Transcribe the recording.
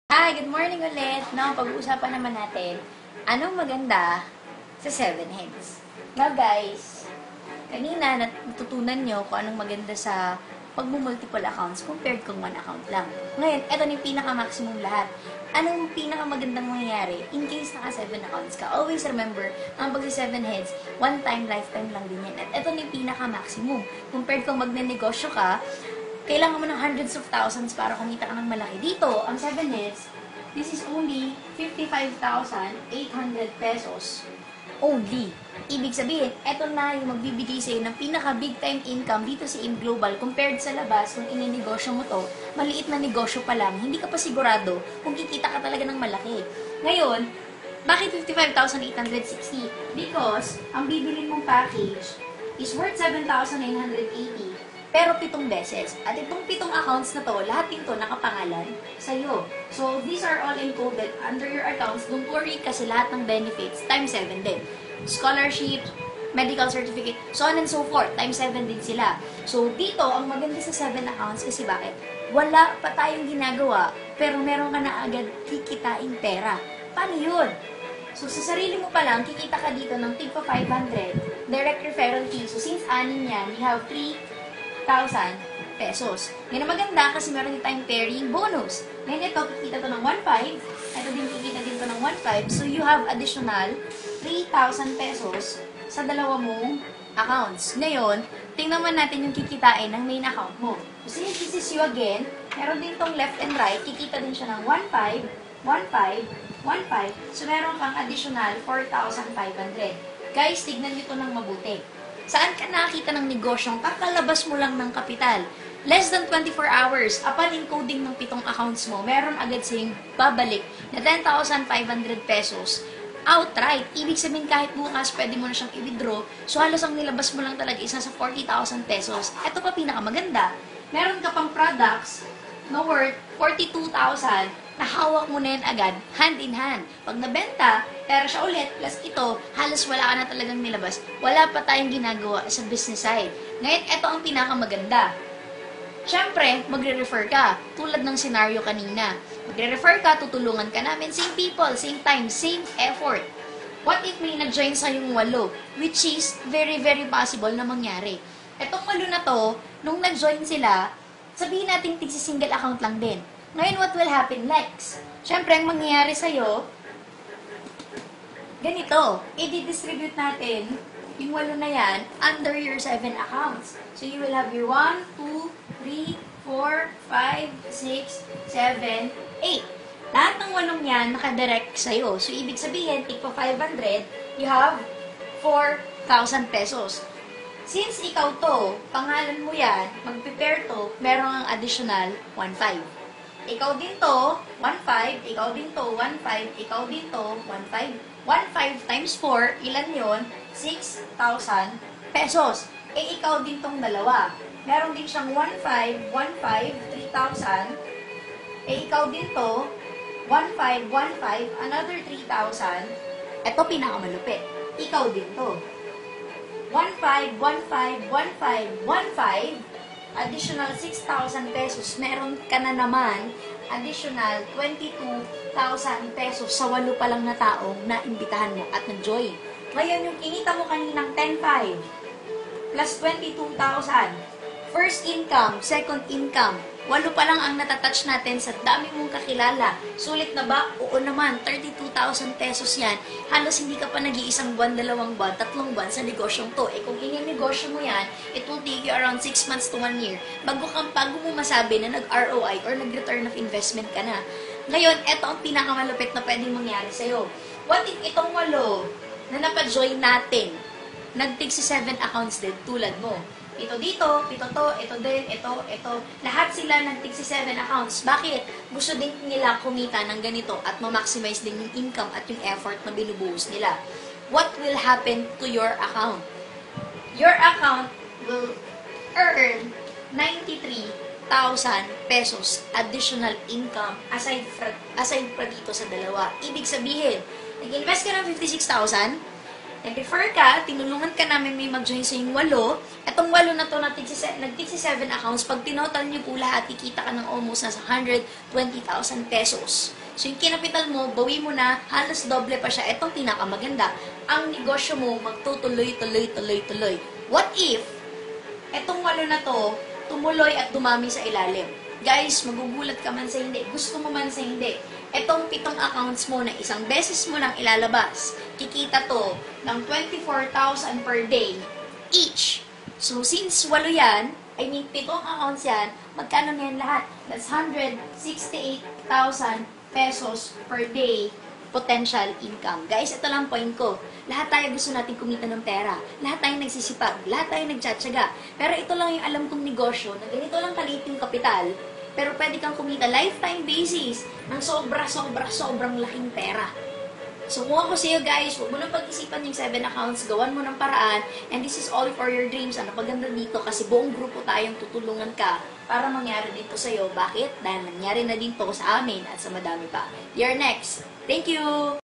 Hi, good morning ulit. No, pag-uusapan naman natin, anong maganda sa 7 Heads. Now guys, kanina natutunan nyo kung anong maganda sa pag-multiple accounts compared kung one account lang. Ngayon, eto na yung pinaka-maximum lahat. Anong pinaka-magandang mangyayari in case naka 7 accounts ka? Always remember, ang pag 7 heads, one time, lifetime lang din yan. At eto na yung pinaka-maximum. Compared kung magne-negosyo ka, kailangan mo ng hundreds of thousands para kumita ka ng malaki. Dito, ang 7 heads, this is only 55,800 pesos. Only. Ibig sabihin, eto na yung magbibigay sa'yo ng pinaka-big time income dito sa IM Global compared sa labas kung ininegosyo mo to, maliit na negosyo pa lang, hindi ka pa sigurado kung kikita ka talaga ng malaki. Ngayon, bakit 55,860? Because, ang bibilin mong package is worth 7,980 pero 7 beses. At itong 7 accounts na to, lahat din to nakapangalan sa'yo. So, these are all encoded under your accounts. Don't worry kasi lahat ng benefits, times 7 din. Scholarship, medical certificate, so on and so forth, times 7 din sila. So, dito, ang maganda sa 7 accounts kasi bakit? Wala pa tayong ginagawa, pero meron ka na agad kikitain pera. Paano yun? So, sa sarili mo pa lang, kikita ka dito ng tigpa 500, direct referral fee. So, since anin yan, we have 3,000 pesos. Yan ang maganda kasi meron din tayong pairing bonus. Ngayon ito, kikita to ng 1,500. Ito din kikita din to ng 1,500. So, you have additional 3,000 pesos sa dalawa mong accounts. Ngayon, tingnan naman natin yung kikitain ng main account mo. So, since this is you again, meron din tong left and right, kikita din siya ng 1,500, 1,500, 1,500. So, meron kang additional 4,500. Guys, tignan nyo to ng mabuti. Saan ka nakakita ng negosyong kakalabas mo lang ng kapital? Less than 24 hours, upon encoding ng 7 accounts mo, meron agad siyang babalik na 10,500 pesos outright. Ibig sabihin kahit bukas, pwede mo na siyang i-withdraw. So halos ang nilabas mo lang talaga isa sa 40,000 pesos. Ito pa pinakamaganda. Meron ka pang products na worth 42,000 na hawak mo na yan agad, hand in hand. Pag nabenta, pera siya ulit, plus ito, halos wala ka na talagang nilabas. Wala pa tayong ginagawa sa business side. Ngayon, ito ang pinakamaganda. Siyempre, magre-refer ka. Tulad ng scenario kanina. Magre-refer ka, tutulungan ka namin. Same people, same time, same effort. What if may nag-join sa yung 8? Which is very, very possible na mangyari. Etong 8 na to, nung nag-join sila, sabihin natin tig-single account lang din. Ngayon, what will happen next? Siyempre, ang mangyayari sa'yo, ganito, i-distribute natin yung 8 na yan under your 7 accounts. So, you will have your 1, 2, 3, 4, 5, 6, 7, 8. Lahat ng 8 yan nakadirect sa'yo. So, ibig sabihin, tigpa 500, you have 4,000 pesos. Since ikaw to, pangalan mo yan, mag-prepare to, meron ang additional 1,500. Ikaw din to, 1,500. Ikaw din to, 1,500. Ikaw din to, 1,500. 1,500 times 4, ilan yon? 6,000 pesos. Eh, ikaw din tong dalawa. Meron din siyang 1,500, 1,500, 3,000. Eh, ikaw din to, 1,500, 1,500, another 3,000. Ito pinakamalupit. Ikaw din to. 1,500, 1,500, 1,500, 1,500. Additional 6,000 pesos, meron ka na naman additional 22,000 pesos sa 8 pa lang na taong naimbitahan mo at nag-join. Ngayon, yung kinita mo kaninang 10,500 plus 22,000, first income, second income, 8 pa lang ang natatouch natin sa dami mong kakilala. Sulit na ba? Oo naman, 32,000 pesos yan. Halos hindi ka pa nag-iisang buwan, 2 buwan, 3 buwan sa negosyong to. Eh kung negosyo mo yan, it will take you around 6 months to 1 year bago mo masabi na nag-ROI or nag-return of investment ka na. Ngayon, eto ang pinakamalupit na pwedeng mangyari sa'yo. What if itong 8 na napajoin natin, nag-take si 7 accounts din tulad mo? Ito dito, ito to, ito din, ito. Lahat sila nag-take si 7 accounts. Bakit? Gusto din nila kumita ng ganito at ma-maximize din yung income at yung effort na binubuhos nila. What will happen to your account? Your account will earn 93,000 pesos additional income aside pa dito sa dalawa. Ibig sabihin, nag-invest ka ng 56,000, nag-refer ka, tinulungan ka namin may mag-join sa yung 8. Etong 8 na to, nag-take si 7 accounts. Pag tinotal niyo po lahat, ikita ka ng almost nasa 120,000 pesos. So, yung kinapital mo, bawi mo na, halos doble pa siya. Itong pinakamaganda. Ang negosyo mo, magtutuloy. What if, etong 8 na to, tumuloy at dumami sa ilalim? Guys, magugulat ka man sa hindi. Gusto mo man sa hindi. Etong 7 accounts mo na isang beses mo lang ilalabas, kikita to ng 24,000 per day each. So, since 8 yan, 7 accounts yan, magkano na yan lahat? That's 168,000 pesos per day potential income. Guys, ito lang point ko. Lahat tayo gusto natin kumita ng pera. Lahat tayo nagsisipag. Lahat tayo nagtsatsaga. Pero ito lang yung alam kong negosyo na ganito lang kaliit yung kapital, pero pwede kang kumita lifetime basis ng sobrang laking pera. So, kung ako sa'yo guys, huwag mo nang pag-isipan yung 7 accounts, gawan mo ng paraan, and this is all for your dreams. Ano paganda dito? Kasi buong grupo tayong tutulungan ka para mangyari dito sa'yo. Bakit? Dahil nangyari na din to sa amin at sa madami pa. You're next. Thank you!